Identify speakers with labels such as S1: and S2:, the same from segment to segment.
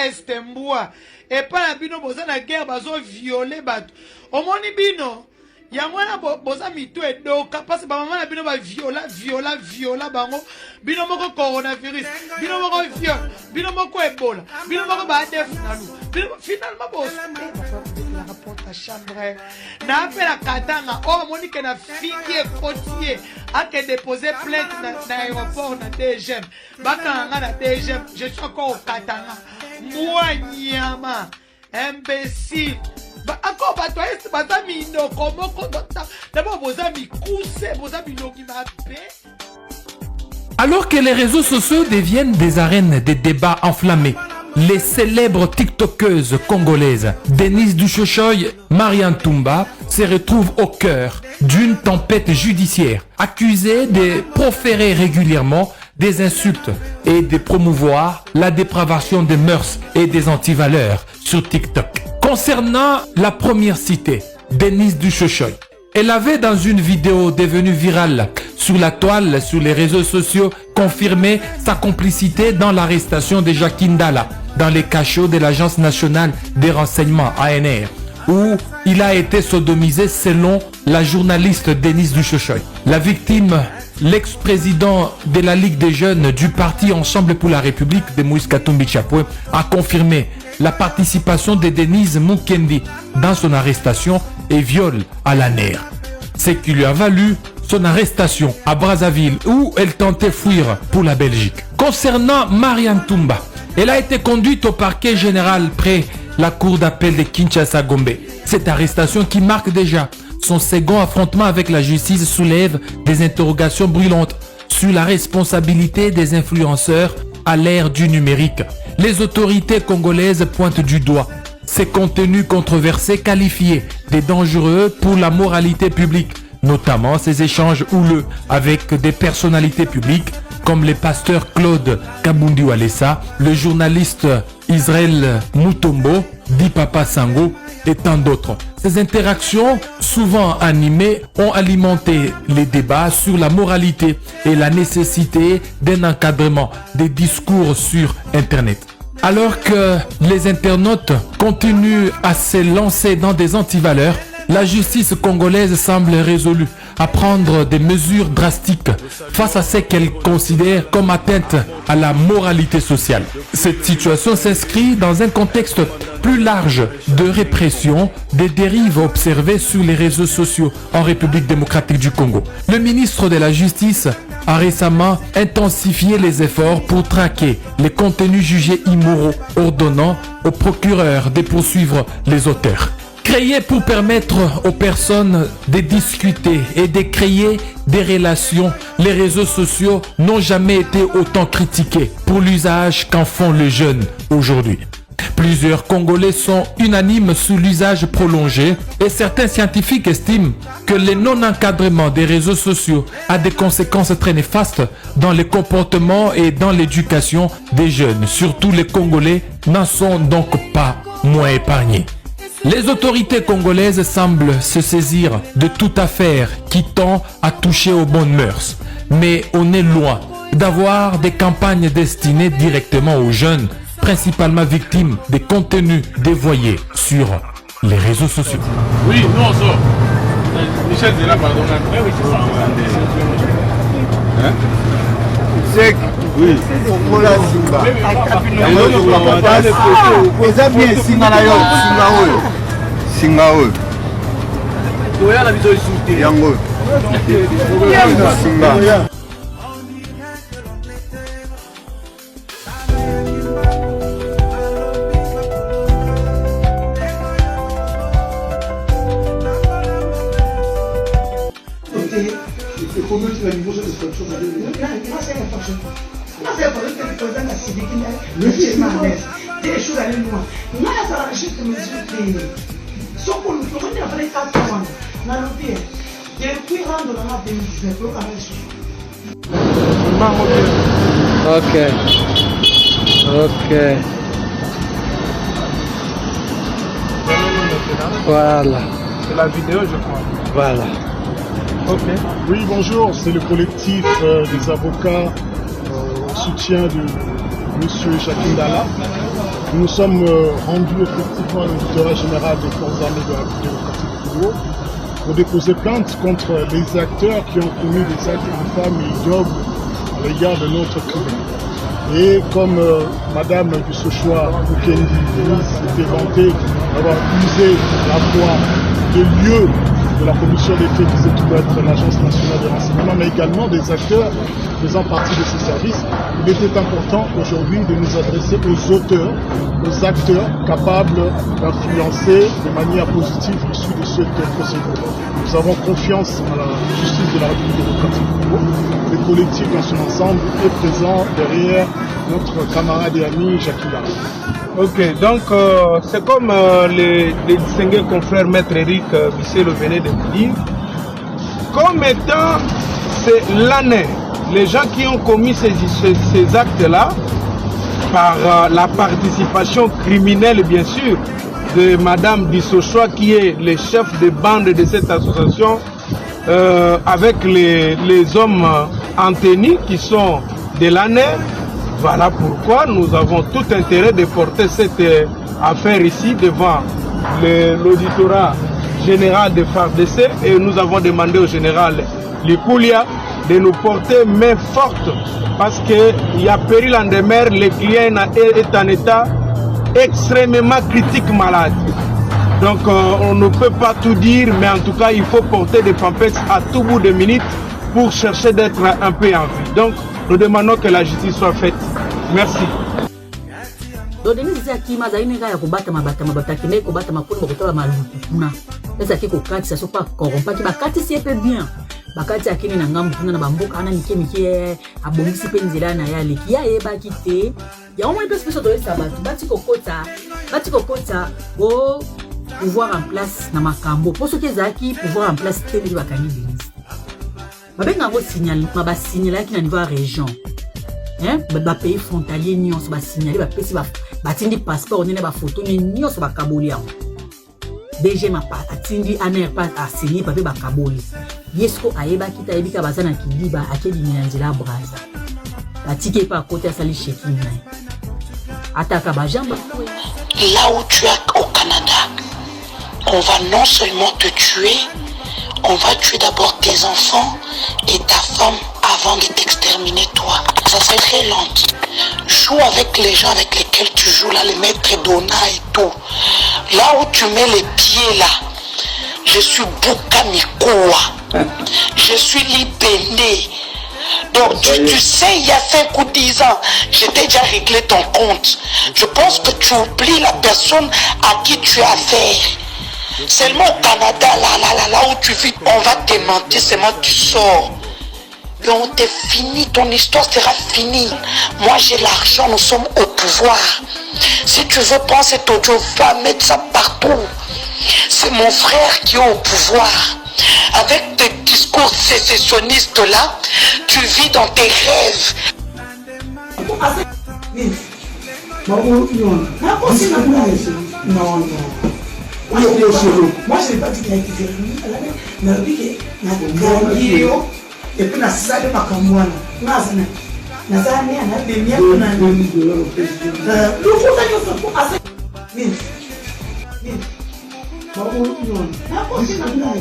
S1: Este mbwa. Et pas la bino boza na guerre bazo violer bato. Omoni bino. Yangwana boza mito edoka parce que maman na bino ba viola bango. Bino moko coronavirus. Bino moko viol. Bino moko Ebola. Bino moko ba def nalu. Finalement boss. La rapporte à chambre. Na appel à Katanga. Oh moni que na fille côtier a que déposer plainte dans l'aéroport na DGM. Bakanga na DGM. Je suis encore au Katanga. Moi nyama. Imbécile. Encore bato est bato mino comment d'abord vos amis coussés vos amis qui m'appellent.
S2: Alors que les réseaux sociaux deviennent des arènes de débats enflammés, les célèbres tiktokeuses congolaises Denise Duchochoy, Marianne Toumba se retrouvent au cœur d'une tempête judiciaire, accusées de proférer régulièrement des insultes et de promouvoir la dépravation des mœurs et des antivaleurs sur TikTok. Concernant la première citée, Denise Duchochoy, elle avait dans une vidéo devenue virale sur la toile, sur les réseaux sociaux, confirmé sa complicité dans l'arrestation de Jacques Ndala dans les cachots de l'Agence nationale des renseignements ANR, où il a été sodomisé selon la journaliste Denise Duchochoy. La victime, l'ex-président de la Ligue des jeunes du parti Ensemble pour la République de Moïse Katumbi Chapwe, a confirmé la participation de Denise Mukendi dans son arrestation et viol à la nerf. Ce qui lui a valu son arrestation à Brazzaville où elle tentait fuir pour la Belgique. Concernant Marianne Toumba, elle a été conduite au parquet général près la cour d'appel de Kinshasa-Gombe. Cette arrestation qui marque déjà son second affrontement avec la justice soulève des interrogations brûlantes sur la responsabilité des influenceurs à l'ère du numérique. Les autorités congolaises pointent du doigt ces contenus controversés qualifiés de dangereux pour la moralité publique, notamment ces échanges houleux avec des personnalités publiques comme les pasteurs Claude Kabundi Walesa, le journaliste Israël Mutombo, Di Papa Sango et tant d'autres. Ces interactions, souvent animées, ont alimenté les débats sur la moralité et la nécessité d'un encadrement des discours sur Internet. Alors que les internautes continuent à se lancer dans des antivaleurs, la justice congolaise semble résolue à prendre des mesures drastiques face à ce qu'elle considère comme atteinte à la moralité sociale. Cette situation s'inscrit dans un contexte plus large de répression des dérives observées sur les réseaux sociaux en République démocratique du Congo. Le ministre de la Justice a récemment intensifié les efforts pour traquer les contenus jugés immoraux, ordonnant au procureur de poursuivre les auteurs. Créé pour permettre aux personnes de discuter et de créer des relations, les réseaux sociaux n'ont jamais été autant critiqués pour l'usage qu'en font les jeunes aujourd'hui. Plusieurs Congolais sont unanimes sur l'usage prolongé et certains scientifiques estiment que le non-encadrement des réseaux sociaux a des conséquences très néfastes dans les comportements et dans l'éducation des jeunes. Surtout les Congolais n'en sont donc pas moins épargnés. Les autorités congolaises semblent se saisir de toute affaire qui tend à toucher aux bonnes mœurs. Mais on est loin d'avoir des campagnes destinées directement aux jeunes, principalement victimes des contenus dévoyés sur les réseaux sociaux.
S3: Oui, non, ça. Michel Zela, pardon. Oui, c'est ça. Oui.
S4: Ok. Voilà.
S3: C'est la vidéo, je crois.
S4: Voilà.
S3: Ok.
S5: Oui, bonjour, c'est le collectif des avocats au soutien du M. Jacques Ndala. Nous sommes rendus effectivement à l'auditoire général des forces armées de la République démocratique du Congo pour déposer plainte contre les acteurs qui ont commis des actes infâmes et ignobles à l'égard de notre pays. Et comme Madame Bissochoa Mukendi s'était vantée d'avoir usé la voix des lieux de la commission des faits qui se trouve être l'Agence nationale de renseignement, mais également des acteurs faisant partie de ces services, il était important aujourd'hui de nous adresser aux auteurs, aux acteurs capables d'influencer de manière positive l'issue de cette procédure. Nous avons confiance à la justice de la République démocratique du Congo. Le collectif dans son ensemble est présent derrière notre camarade et ami Jacques Ndala.
S6: Ok, donc c'est comme les distingués confrères Maître Eric Bissé le venait de me dire. Comme étant, c'est l'année, les gens qui ont commis ces actes-là, par la participation criminelle bien sûr, de Madame Bissochoa qui est le chef de bande de cette association, avec les hommes en tenue qui sont de l'année. Voilà pourquoi nous avons tout intérêt de porter cette affaire ici devant l'auditorat général de FARDC et nous avons demandé au général Likulia de nous porter main forte parce qu'il y a péril en demeure, le client est en état extrêmement critique malade. Donc on ne peut pas tout dire, mais en tout cas il faut porter des pampettes à tout bout de minutes pour chercher d'être un peu en vie. Donc nous demandons que la justice soit faite. Merci.
S7: Donc Denis Zaki mazali ya kubata mabata kine kubata makuni bakotola maluku kuna. Esa kiko kati ça soit pas corrompa ki bakati si peu bien. Bakati akini na ngambu kuna na bamboka ana mike abongisi penzela na yale ki ya eba kite. Ya au moins peu spécial de ça bati kokota go pouvoir en place na makambo. Pour ce qui Zaki pouvoir en place tele bakani Denis. Babenga ngo signal maba signaler ki na niveau région. Ba pays frontalier nyonso ba signaler ba pesi ba batindi passeport nene ba photo ni nyonso ba kaboli yango DG ma pa atindi aner pa a signer papier ba kaboli yesko ayeba kita yebika bazana kidiba akedi nyanzela braza atike pa côté sali cheki na ataka ba jamba.
S8: Là où tu es au Canada, on va non seulement te tuer, on va tuer d'abord tes enfants et ta femme avant de t'exterminer toi. Ça c'est très lent. Joue avec les gens avec lesquels tu joues là, les maîtres Dona et tout. Là où tu mets les pieds là, je suis Bukamikoa. Je suis Libéné. Donc tu sais, il y a 5 ou 10 ans, j'étais déjà réglé ton compte. Je pense que tu oublies la personne à qui tu as affaire. Seulement au Canada, là où tu vis, on va te mentir, seulement tu sors. Donc t'es fini, ton histoire sera finie. Moi j'ai l'argent, nous sommes au pouvoir. Si tu veux prendre cet audio, va mettre ça partout. C'est mon frère qui est au pouvoir. Avec tes discours sécessionnistes là, tu vis dans tes rêves.
S9: Non. Moi je n'ai pas dit qu'il a été verni. Et puis na sale makamwana nazana nazana na demia kuna lufuta yoso ko asa ni babu non na ko si na non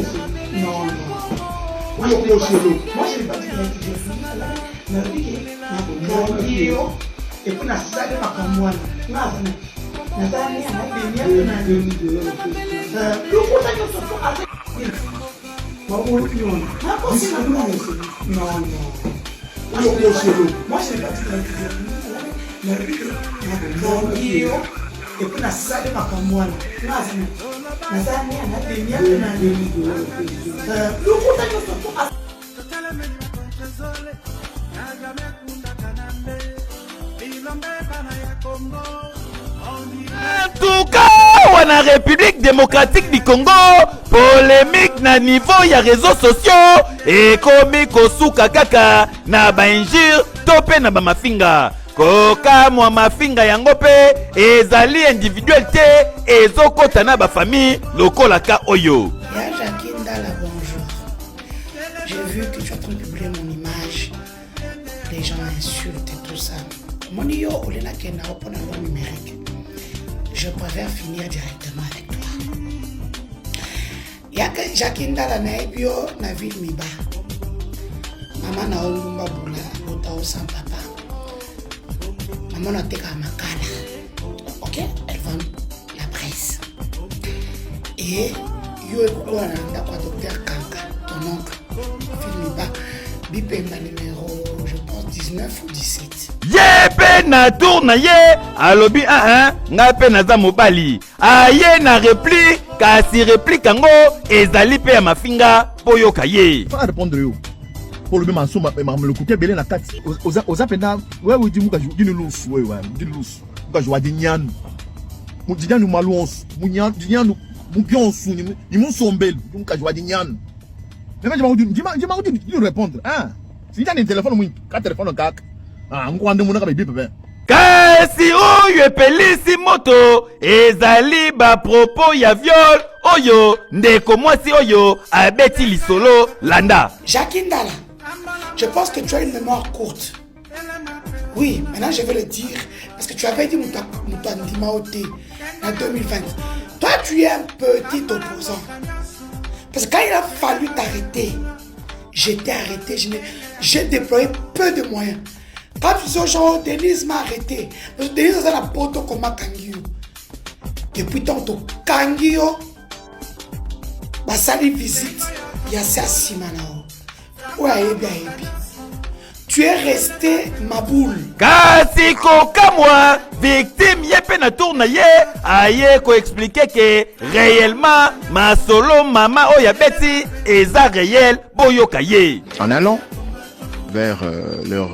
S9: moi je n'ai pas dit qu'il a été verni et puis na sale makamwana nazana nazana na demia kuna lufuta yoso ko asa non. Moi je n'ai pas dit qu'il a été verni. Et puis na sale makamwana nazana nazana na demia kuna lufuta yoso ko asa.
S10: En tout cas, on a République démocratique du Congo, polémique na niveau ya réseaux sociaux et komi kosuka kaka na ba injure topé na ba mafinga. Koka mwa mafinga yango pe ezali individuel te ezokota na ba famille lokola ka oyo.
S8: Ya Jacques Ndala, bonjour. J'ai vu que tu as publié mon image. Les gens insultent et tout ça. Mon yo, on est là
S9: n'a pas de numérique. Je préfère finir directement avec toi. Yaka Jakinda la naibio na ville miba. Maman na olumba bula bota au sans papa. Maman na teka makala. Ok, elle vend la presse. Et yo ekoko na kwa docteur Kanka, ton oncle. Ville miba. Bipemba numéro, je pense 19 ou 17.
S10: Yepe na tourna ye alobi nga pe naza mobali aye na réplique kasi réplique yango ezali pe ya mafinga po yoka ye
S11: pas répondre yo pour le même ensemble le côté belé na kati oza pena ouais oui dis muka dinu lusu ouais dinu lusu muka joa dinyan mu dinyan maluons mu dinyan mu bionsu ni mu sombel muka joa dinyan mais je m'en répondre si tu as un téléphone mu ka téléphone kaka ngwande muna ka bibi pepe
S10: kasi oyo epelisi moto ezali ba propos ya viol oyo ndeko mwasi oyo abeti lisolo landa.
S9: Jakindala, je pense que tu as une mémoire courte. Oui, maintenant je vais le dire parce que tu avais dit Moutandima Oté en 2020. Toi tu es un petit opposant. Parce que quand il a fallu t'arrêter, j'étais arrêté, j'ai déployé peu de moyens. Quand tu sais, genre, Denise m'a arrêté. Parce que Denise a la poto comme un kangio. Depuis tantôt, kangio, ma sali visite, il y a ça simanao. Ouais, ebi. Tu es resté ma boule.
S10: Kasi kokamwa, victime yepe na tourna ye, aye ko expliquer que réellement, ma solo mama oya beti, eza réel, boyoka ye.
S12: En allant vers leur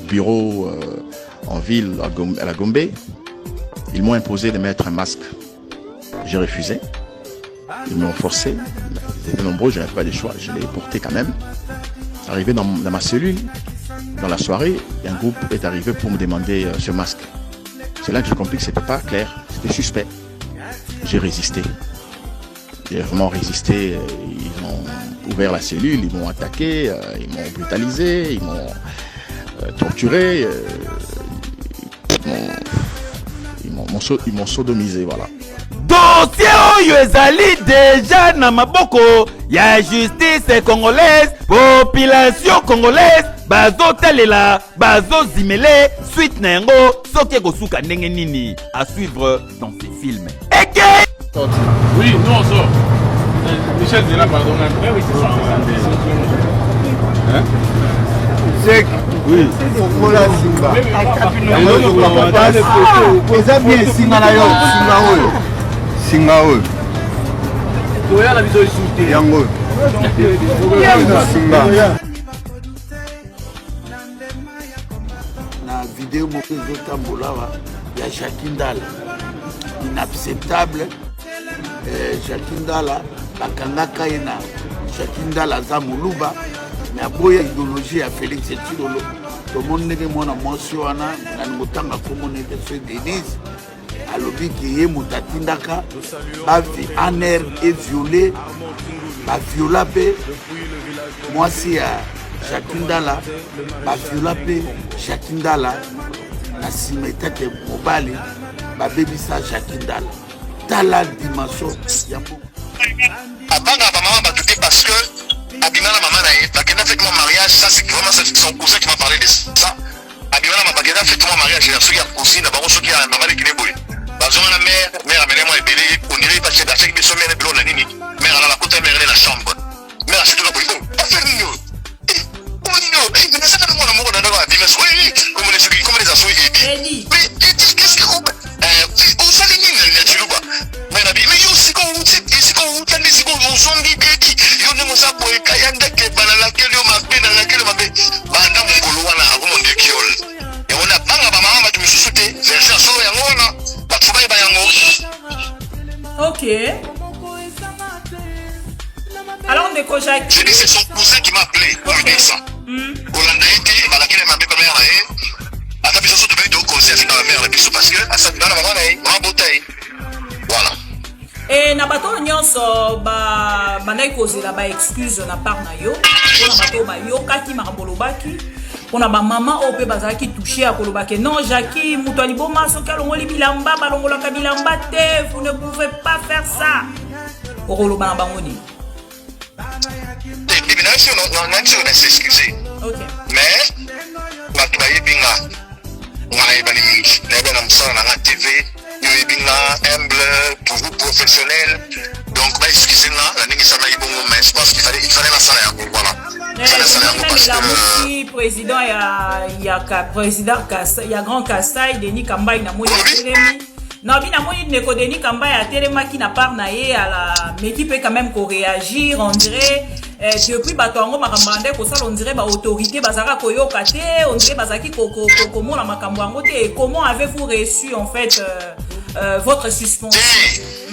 S12: bureau en ville à la Gombe, ils m'ont imposé de mettre un masque. J'ai refusé. Ils m'ont forcé. Ils étaient nombreux, je n'avais pas le choix. Je l'ai porté quand même. Arrivé dans ma cellule, dans la soirée, un groupe est arrivé pour me demander ce masque. C'est là que j'ai compris que c'était pas clair, c'était suspect. J'ai résisté. J'ai vraiment résisté. Ils ont ouvert la cellule, ils m'ont attaqué, ils m'ont brutalisé, ils m'ont torturé, ils m'ont sodomisé, voilà.
S10: Dossier oyo ezali déjà na maboko ya justice congolaise, population congolaise bazotalela bazozimele suite na yango soki ekosuka ndenge nini à suivre dans ces films.
S3: Oui, non, on sort. Michel Zela, pardon. Oui, c'est ça. Hein?
S11: Zek, oui. Okola Simba. Eza bien Singa na yo, Singa oyo. Singa oyo.
S3: Toya la biso isoute.
S11: Yango. Singa.
S13: Na vidéo moko ezotambola ya Jakindala. Inacceptable. Jakindala bakangaka ye na Jakindala aza moluba mais aboya idéologie ya Félix Tshilolo tomoni ndenge mwana mwasi wana nani kotanga kombo nete so Denise alobi ke ye moto atindaka aner eviole baviola mpe mwasi ya Jakindala baviola mpe Jakindala na nsima etake mobali babebisa Jakindala. La dimension
S14: abanga ba maman batouté parce que abimana maman na bakena fait mon mariage, ça c'est vraiment son cousin qui m'a parlé de ça. Abimana ma bakena fait mon mariage, j'ai reçu ya cousine ba so qui a maman qui ne boule bazoma na mère amène moi ebélé on dirait pas que d'acheter des sommes de la nini mère à la côté mère de la chambre mère c'est tout la police pas faire nio mais ça dans mon amour dans la vie mais oui comme les assos et mais qu'est-ce que on s'aligne na chiluba mais na bi mais yo siko utani siko uzongi beki yo ne mosa boy kayanda ke balala ke yo mapena la ke mabe banda mukulu wana akomonde kiol et on a banga ba mama tu misusuté version solo yango wana batubai ba yango.
S15: OK. Alors on décoche.
S14: Je dis c'est son cousin qui m'a appelé pour lui dire ça. Olanda été balakele mabe ba mère na ata biso to beto conseil na ba mère biso parce que asa na mama na botay. Voilà.
S15: Et na bato nyonso ba bandai kozela ba excuse na part na yo. Na bato ba yo kati makambo lobaki. mpona bamama oyo mpe bazalaki touche ya koloba ke non Jackie moto aliboma soki alongoli bilamba balongolaka bilamba te, vous ne pouvez pas faire ça. Okoloba na bango nini?
S14: bibi na biso nani oyo nasexcuse mais bato bayebi nga nga nayebani mingi nayeba na mosala na nga tv yoyebi nga humble toujours professionnel donc baexcuse nga na ndenge esala ebongo mais je pense qu'il fallait nasala yango voilà
S15: président ya Grand Kassai Denis Kambai na moni atelemi na bina moni ndeko Denis Kambai atelemaki na part na ye ala meki peut quand même ko réagir on dirait depuis bato yango makambo ande kosala on dirait ba autorité bazaka koyoka te on dirait bazaki komona makambo yango te. Comment avez-vous reçu en fait votre suspension?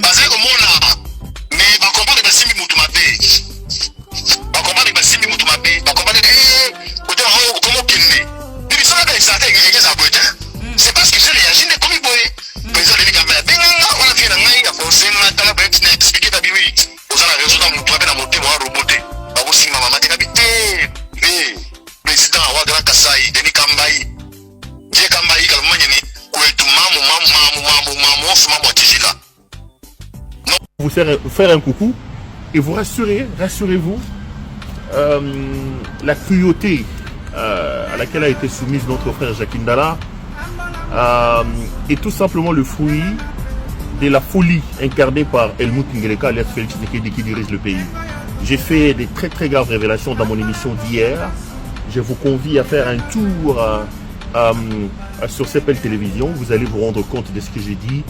S14: bazali komona mais bakomprendre basimbi mutu mabe bakomprendre basimbi mutu mabe bakomprendre kote yango komokende bibisaka esaka egegeza boye c'est parce que je réagis ne komi boye président Denis Kambai benganga wana fie na ngai ya kosenga tala beti na expliquer ta biwi ozala réseau na mutu mabe na motema wa robote bakosinga mama te kabi te président wa Grand Kassai Denis Kambai je Kambai kalmanyeni kwetu mamu atijika.
S11: Vous faire un coucou et vous rassurez-vous, la cruauté à laquelle a été soumise notre frère Jackie Ndala est tout simplement le fruit de la folie incarnée par Helmut Ngeleka, alias Félix Tshisekedi qui dirige le pays. J'ai fait des très très graves révélations dans mon émission d'hier. Je vous convie à faire un tour sur CPL Télévision. Vous allez vous rendre compte de ce que j'ai dit.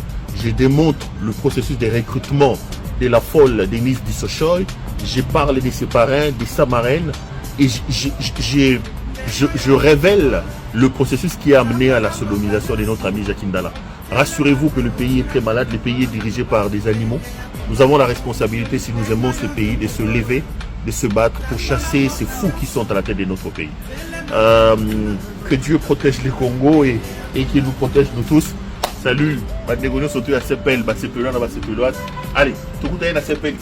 S11: Je démontre le processus de recrutement de la folle Denise Dissochoy. Je parle de ses parrains, de sa marraine. Et je révèle le processus qui a amené à la sodomisation de notre ami Jackie Ndala. Rassurez-vous que le pays est très malade. Le pays est dirigé par des animaux. Nous avons la responsabilité, si nous aimons ce pays, de se lever, de se battre pour chasser ces fous qui sont à la tête de notre pays. Que Dieu protège le Congo et qu'il nous protège nous tous. Salut, surtout à CPL, allez, tout le monde est à CPL.